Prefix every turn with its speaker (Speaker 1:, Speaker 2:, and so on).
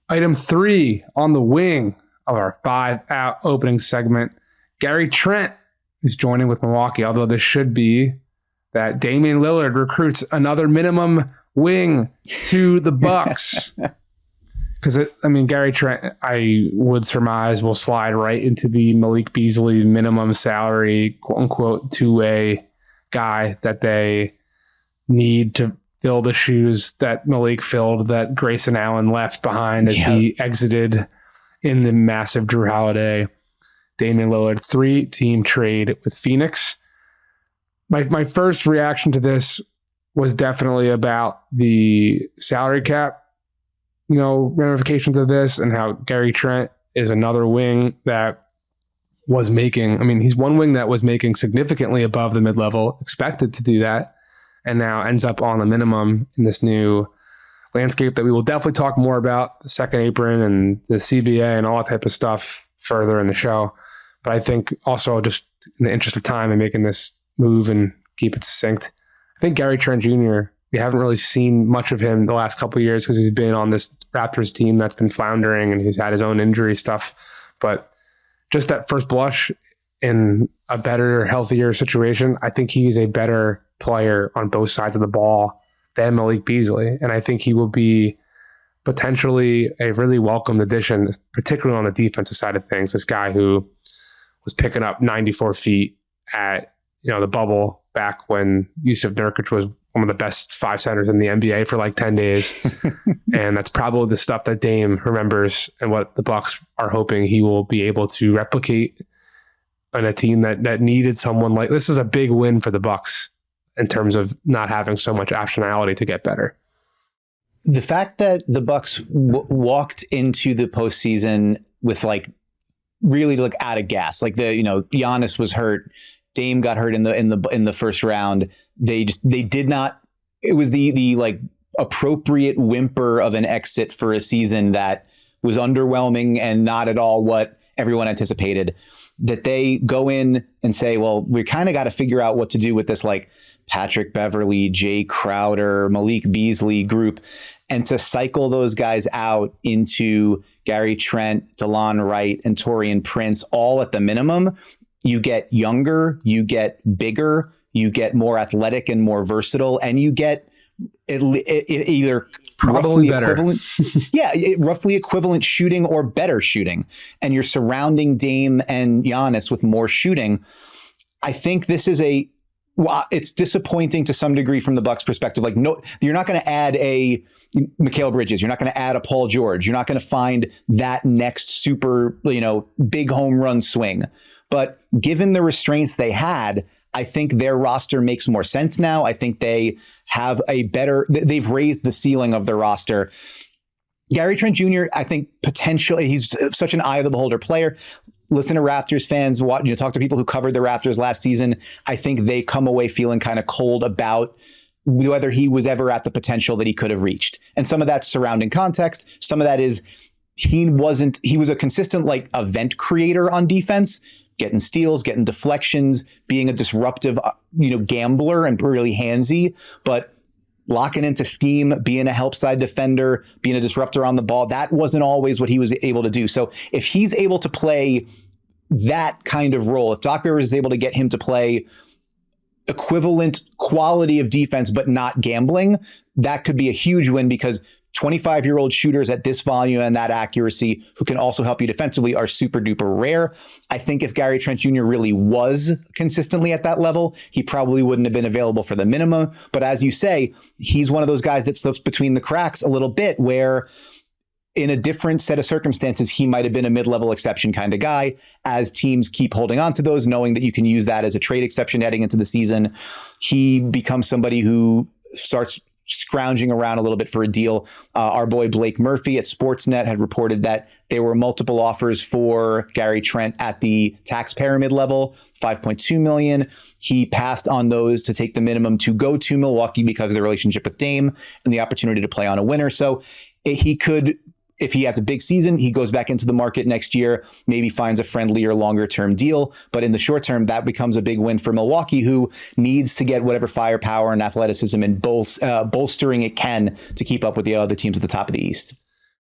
Speaker 1: Item 3 on the wing of our 5-out opening segment. Gary Trent is joining with Milwaukee, although this should be that Damian Lillard recruits another minimum wing to the Bucks. Because, Gary Trent, I would surmise, will slide right into the Malik Beasley minimum salary, quote-unquote, two-way guy that they need to fill the shoes that Malik filled, that Grayson Allen left behind as he exited in the massive Jrue Holiday, Damian Lillard 3-team trade with Phoenix. My first reaction to this was definitely about the salary cap, ramifications of this, and how Gary Trent is another wing that was making, he's one wing that was making significantly above the mid-level, expected to do that, and now ends up on the minimum in this new landscape that we will definitely talk more about, the second apron and the CBA and all that type of stuff further in the show. But I think also, just in the interest of time and making this move and keep it succinct, I think Gary Trent Jr., we haven't really seen much of him the last couple of years because he's been on this Raptors team that's been floundering and he's had his own injury stuff. But just at first blush, in a better, healthier situation, I think he's a better player on both sides of the ball than Malik Beasley. And I think he will be potentially a really welcome addition, particularly on the defensive side of things. This guy who was picking up 94 feet at the bubble back when Yusuf Nurkic was one of the best 5 centers in the NBA for like 10 days. And that's probably the stuff that Dame remembers and what the Bucks are hoping he will be able to replicate on a team that needed someone like this. Is a big win for the Bucks in terms of not having so much optionality to get better.
Speaker 2: The fact that the Bucks walked into the postseason with really out of gas, Giannis was hurt, Dame got hurt in the first round. They did not. It was the appropriate whimper of an exit for a season that was underwhelming and not at all what everyone anticipated. That they go in and say, well, we kind of got to figure out what to do with this Patrick Beverley, Jay Crowder, Malik Beasley group, and to cycle those guys out into Gary Trent, DeLon Wright, and Taurean Prince, all at the minimum. You get younger, you get bigger, you get more athletic and more versatile, and you get either
Speaker 1: probably better.
Speaker 2: Roughly equivalent shooting or better shooting. And you're surrounding Dame and Giannis with more shooting. I think this is it's disappointing to some degree from the Bucks perspective. No, you're not going to add a Mikal Bridges. You're not going to add a Paul George. You're not going to find that next super, big home run swing. But given the restraints they had, I think their roster makes more sense now. I think they have they've raised the ceiling of their roster. Gary Trent Jr., I think potentially, he's such an eye of the beholder player. Listen to Raptors fans, talk to people who covered the Raptors last season. I think they come away feeling kind of cold about whether he was ever at the potential that he could have reached. And some of that's surrounding context. Some of that is he was a consistent event creator on defense, getting steals, getting deflections, being a disruptive, gambler and really handsy, but locking into scheme, being a help side defender, being a disruptor on the ball, that wasn't always what he was able to do. So if he's able to play that kind of role, if Doc Rivers is able to get him to play equivalent quality of defense, but not gambling, that could be a huge win, because 25-year-old shooters at this volume and that accuracy who can also help you defensively are super duper rare. I think if Gary Trent Jr. really was consistently at that level, he probably wouldn't have been available for the minimum. But as you say, he's one of those guys that slips between the cracks a little bit, where in a different set of circumstances, he might have been a mid-level exception kind of guy. As teams keep holding on to those, knowing that you can use that as a trade exception heading into the season, he becomes somebody who starts scrounging around a little bit for a deal. Our boy Blake Murphy at Sportsnet had reported that there were multiple offers for Gary Trent at the tax pyramid level, $5.2 million. He passed on those to take the minimum to go to Milwaukee because of the relationship with Dame and the opportunity to play on a winner. So he could, if he has a big season, he goes back into the market next year, maybe finds a friendlier, longer-term deal. But in the short term, that becomes a big win for Milwaukee, who needs to get whatever firepower and athleticism and bolstering it can to keep up with the other teams at the top of the East.